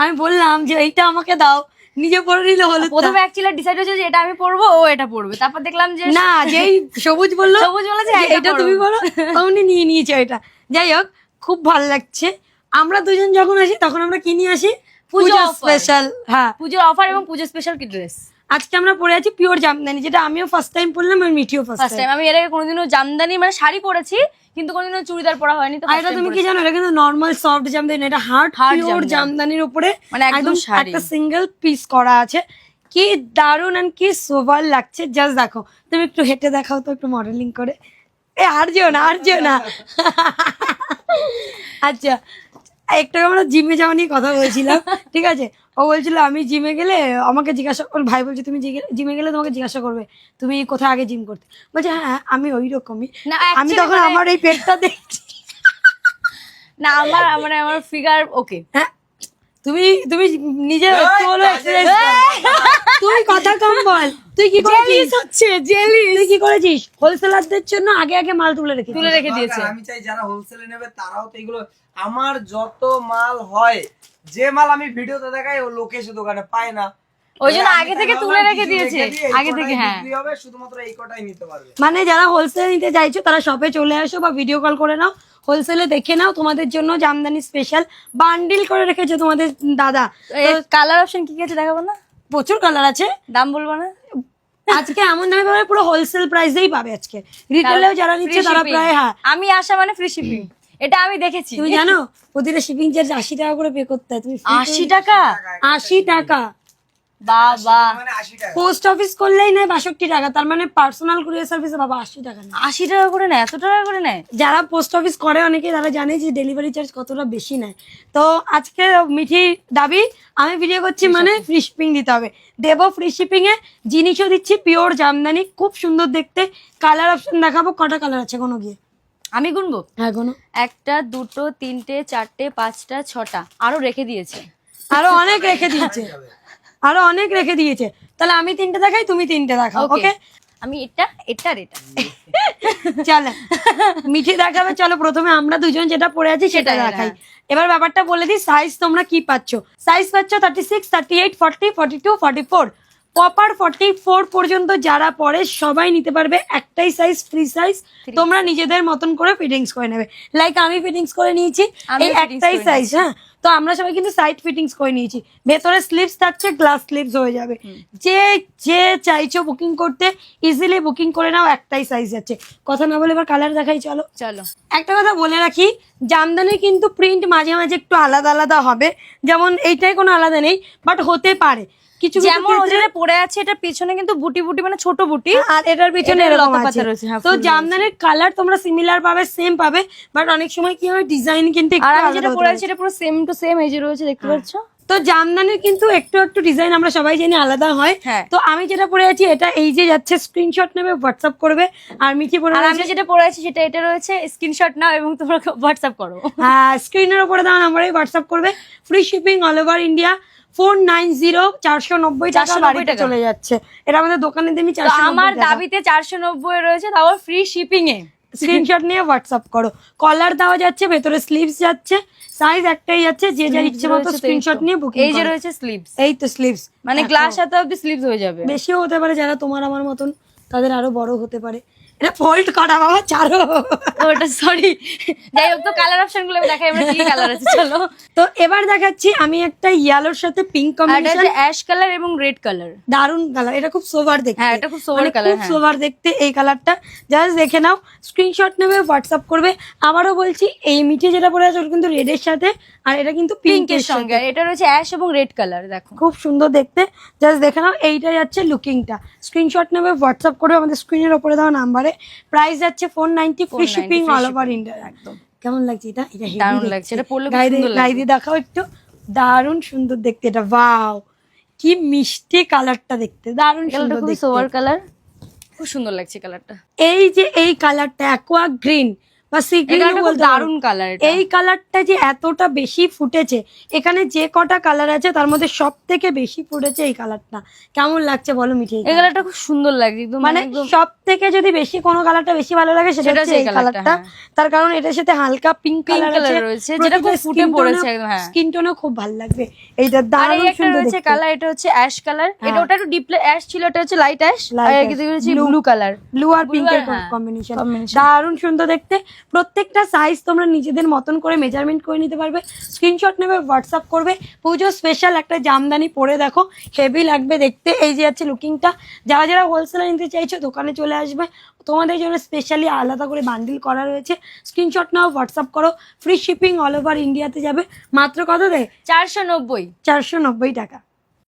আমি বললাম যে এইটা আমাকে দাও, নিজে পরে নিলে হলো। প্রথমে অ্যাকচুয়ালি ডিসাইড হয়েছে যে এটা আমি পরবো, ও এটা পরবে, তারপর দেখলাম যে না, যেই সবুজ বললো সবুজ বলেছে যে এটা তুমি বলো, অমনি নিয়ে নিয়েছে এটা। যাই হোক, খুব ভালো লাগছে। আমরা দুজন যখন আসি তখন আমরা কি নিয়ে আসি? পুজো পুজো offer। স্পেশাল। হ্যাঁ, পুজোর অফার এবং পুজো স্পেশাল কি ড্রেস। আজকে আমরা পরে আছি পিওর জামদানি, যেটা আমিও ফার্স্ট টাইম পরলাম আর মিঠিও ফার্স্ট ফার্স্ট টাইম। আমি এর আগে কোনোদিনও জামদানি মানে শাড়ি পরেছি, কিন্তু কোনোদিনও চুড়িদার পরা হয়নি। তো আর এটা তুমি কি জানো, এটা কিন্তু নর্মাল সফট জামদানি, এটা হার্ড পিওর জামদানির উপরে মানে একদম শাড়ি, একটা সিঙ্গেল পিস করা আছে। কি দারুন আর কি সোভার লাগছে, জাস্ট দেখো। তুমি একটু হেঁটে দেখাও তো, একটু মডেলিং করে। এ আর যেও না, আর যেও না। আচ্ছা, একটু আমরা জিমে যাওয়া নিয়ে কথা বলছিলাম, ঠিক আছে? ও বলছিল আমি জিমে গেলে আমাকে জিজ্ঞাসা, ওর ভাই বলছে তুমি জিমে গেলে তোমাকে জিজ্ঞাসা করবে তুমি কোথায় আগে জিম করতে। বলছে হ্যাঁ আমি ওই রকমই। না আমি তখন আমার এই পেটটা দেখছি। না আমার ফিগার ওকে। হ্যাঁ, তুমি তুমি নিজে একটু হলো এক্সারসাইজ। তুই কথা কম বল। তুই কি করেছিস? হচ্ছে জেলি। তুই কি করেছিস? হোলসেলারদের জন্য আগে আগে মাল তুলে রেখে দিয়েছে। আমি চাই যারা হোলসেলে নেবে তারাও তো এগুলো, আমার যত মাল হয়, যে মাল আমি ভিডিওতে দেখাই ও লোকে এসে দোকানে পায় না, ওই জন্য আগে থেকে তুলে রেখে দিয়েছে। আগে থেকে হ্যাঁ, হবে শুধুমাত্র এই কটাই নিতে পারবে। মানে যারা হোলসেলে নিতে চাইছো তারা শপে চলে আসো বা ভিডিও কল করে নাও, হোলসেলে দেখে নাও। তোমাদের জন্য জামদানি স্পেশাল বান্ডিল করে রেখেছে তোমাদের দাদা। কালার অপশন কি কি আছে দেখাবো না? প্রচুর কালার আছে, দাম বলবো না আজকে এমন দামে পাবে, পুরো হোলসেল প্রাইসেই পাবে আজকে। রিটেলেও যারা নিচ্ছে তারা প্রায়, হ্যাঁ আমি আসা মানে ফ্রি শিপিং, এটা আমি দেখেছি। তুমি জানো প্রতিটা শিপিং চার্জ 80 টাকা করে পে করতে হয়। তুমি 80 টাকা? 80 টাকা। বাবা, মানে 80 টাকা। পোস্ট অফিস করলেই নেয় 62 টাকা, তার মানে পার্সোনাল কুরিয়ার সার্ভিসে বাবা 80 টাকা নেয়। 80 টাকা করে নেয়? এত টাকা করে নেয়? যারা পোস্ট অফিস করে অনেকে তারা জানে যে ডেলিভারি চার্জ কতটা বেশি নেয়। তো আজকে মিঠি দাবি আমি ভিডিও করছি মানে ফ্রি শিপিং দিতে হবে। দেবো ফ্রি শিপিং এ, জিনিসও দিচ্ছি পিওর জামদানি, খুব সুন্দর দেখতে। কালার অপশন দেখাবো, কটা কালার আছে কোনো গিয়ে? আমি গুনবো। হ্যাঁ কোনো, 1টা 2টো 3টে 4টে 5টা 6টা, আরো রেখে দিয়েছে। আরো অনেক রেখে দিয়েছে, আরো অনেক রেখে দিয়েছে। তাহলে আমি 3টে দেখাই, তুমি 3টে দেখাও। ওকে, আমি এটা এটা আর এটা চলো মিঠি দেখাবে। চলো প্রথমে আমরা দুজন যেটা পরে আছি সেটা দেখাই। এবার ব্যাপারটা বলে দিই, সাইজ তোমরা কি পাচ্ছ। সাইজ পাচ্ছ 36, 38, 40, 42, 44, প্রপার 44 পর্যন্ত যারা পরে সবাই নিতে পারবে। একটাই সাইজ, ফ্রি সাইজ, তোমরা নিজেদের মতন করে ফিটিংস করে নেবে। লাইক আমি ফিটিংস করে নিয়েছি, এই একটাই সাইজ। হ্যাঁ, তো আমরা সবাই কিন্তু সাইড ফিটিংস করে নিয়েছি। ভেতরে স্লিভস থাকছে, গ্লাস স্লিভস হয়ে যাবে। যে যে চাইছো বুকিং করতে ইজিলি বুকিং করে নাও, একটাই সাইজ আছে। কথা না বলে এবার কালার দেখাই, চলো। চলো। একটা কথা বলে রাখি, জামদানি কিন্তু প্রিন্ট মাঝে মাঝে একটু আলাদা আলাদা হবে, যেমন এইটাই কোনো আলাদা নেই, বাট হতে পারে কিছু কিছু যেমন ওখানে পড়ে আছে, এটা পিছনে কিন্তু বুটি বুটি মানে ছোট বুটি, আর এটার পিছনে এটার এরকম লতাপাতা আছে। রয়েছে, হ্যাঁ, তো ফুল জামদানির কালার তোমরা সিমিলার পাবে, সেম পাবে, বাট অনেক সময় কি হয় ডিজাইন কিন্তু একটু আর আমি আলাদা যেটা হতে পরে পারে। আছি এটা পুরো সেম টু সেম, এই যে রয়েছে দেখতে পাচ্ছ। তো জামদানির কিন্তু একটু একটু ডিজাইন আমরা সবাই জানি আলাদা হয়। হ্যাঁ। তো আমি যেটা পরে আছি এটা এই যে যাচ্ছে, স্ক্রিনশট নেবে, হোয়াটসঅ্যাপ করবে। আর মিঠি পরে আর আমি যেটা পরে আছি সেটা এটা রয়েছে, স্ক্রিনশট নাও এবং তোমরা হোয়াটসঅ্যাপ করো। স্ক্রিনের উপরে দেওয়া নাম্বারে হোয়াটসঅ্যাপ করবে। Free shipping all over India. 490 490 টাকা বাড়িতে চলে যাচ্ছে। এটা আমাদের দোকানে দামি 490 আমার টাকা। দাবিতে 490 রয়েছে, তাও ফ্রি শিপিং এ। স্ক্রিনশট নিয়ে হোয়াটসঅ্যাপ করো। কলার দেওয়া যাচ্ছে, ভেতরে স্লিভস যাচ্ছে, সাইজ একটাই যাচ্ছে, যে যার ইচ্ছে মতো স্ক্রিনশট নিয়ে বুকিং। এই যে রয়েছে স্লিভস, এই তো স্লিভস, মানে গ্লাস হাতে অবধি স্লিভস হয়ে যাবে। বেশিও হতে পারে, যারা তোমার আমার মতন তাদের আরো বড় হতে পারে। এটা ফোল্ড করা বাবা, ছাড়ো ওটা সরি। যাই হোক, তো কালার অপশন গুলো দেখাই আমরা কি কালার আছে, চলো। তো এবার দেখাচ্ছি আমি একটা ইয়েলোর সাথে পিঙ্ক আর এটা কম্বিনেশন, হচ্ছে অ্যাশ কালার এবং রেড কালার। দারুন কালার। এটা খুব সোভার দেখতে। হ্যাঁ, এটা খুব সোভার কালার। খুব সোভার দেখতে এই কালারটা। জাস্ট দেখে নাও, স্ক্রিনশট নেবে, হোয়াটসঅ্যাপ করবে। আবারও বলছি, এই মিঠে যেটা পরে আছে ওটা কিন্তু রেডের সাথে, আর এটা কিন্তু পিঙ্কের সঙ্গে। আর এটা রয়েছে অ্যাশ এবং রেড কালার, দেখো খুব সুন্দর দেখতে। জাস্ট দেখে নাও, এইটা যাচ্ছে লুকিংটা। স্ক্রিনশট নেবে, হোয়াটসঅ্যাপ করবে আমাদের স্ক্রিনের ওপরে দেওয়া নাম্বারে। প্রাইস যাচ্ছে 490, free shipping all over India. একদম কেমন লাগছে এটা? এটা দারুণ লাগছে, এটা পরলে খুব গায়ে সুন্দর গায়ে লাগবে। দিয়ে দেখাও একটু। দারুণ সুন্দর দেখতে এটা, ওয়াও কি মিষ্টি কালারটা দেখতে, দারুণ কালারটা সুন্দর খুব দেখতে। সোভার কালার, খুব সুন্দর লাগছে কালারটা। এই যে এই কালারটা অ্যাকোয়া গ্রিন, বা সি এটা গ্রিন একটা খুব বলতে দারুণ কালার। এই কালারটা যে এতটা বেশি ফুটেছে, এখানে যে কটা কালার আছে তার মধ্যে সব থেকে বেশি ফুটেছে এই কালারটা। কেমন লাগছে বলো মিঠি? এই কালারটা খুব সুন্দর লাগছে একদম, মানে সব থেকে যদি বেশি কোনো কালারটা বেশি ভালো লাগে সেটা হচ্ছে এই কালারটা। তার কারণ এটার সাথে হালকা পিঙ্ক কালার রয়েছে যেটা খুব ফুটে পড়েছে একদম। হ্যাঁ, স্কিন টোনও খুব ভালো লাগবে। এইটা আর দারুণ এই একটা সুন্দর রয়েছে দেখতে। কালার, এটা হচ্ছে অ্যাশ কালার। এটা ওটা একটু ডিপ অ্যাশ ছিল, এটা হচ্ছে লাইট অ্যাশ। আর Light এদিকে ash, হচ্ছে blue। ব্লু কালার, ব্লু আর Blue পিঙ্কের আর হ্যাঁ, কম্বিনেশন combination। দারুণ সুন্দর দেখতে। প্রত্যেকটা সাইজ তোমরা নিজেদের মতন করে মেজারমেন্ট করে নিতে পারবে, স্ক্রিনশট নেবে, হোয়াটসঅ্যাপ করবে। পুজো স্পেশাল একটা জামদানি পরে দেখো, হেভি লাগবে দেখতে। এই যে আছে লুকিংটা। যারা যারা হোলসেলে নিতে চাইছো দোকানে চলে আসবে, তোমাদের জন্য স্পেশালি আলাদা করে বান্ডিল করা রয়েছে। স্ক্রিনশট নাও, হোয়াটসঅ্যাপ করো, ফ্রি শিপিং অল ওভার ইন্ডিয়াতে যাবে। মাত্র কত দেয়? 490। 490 টাকা।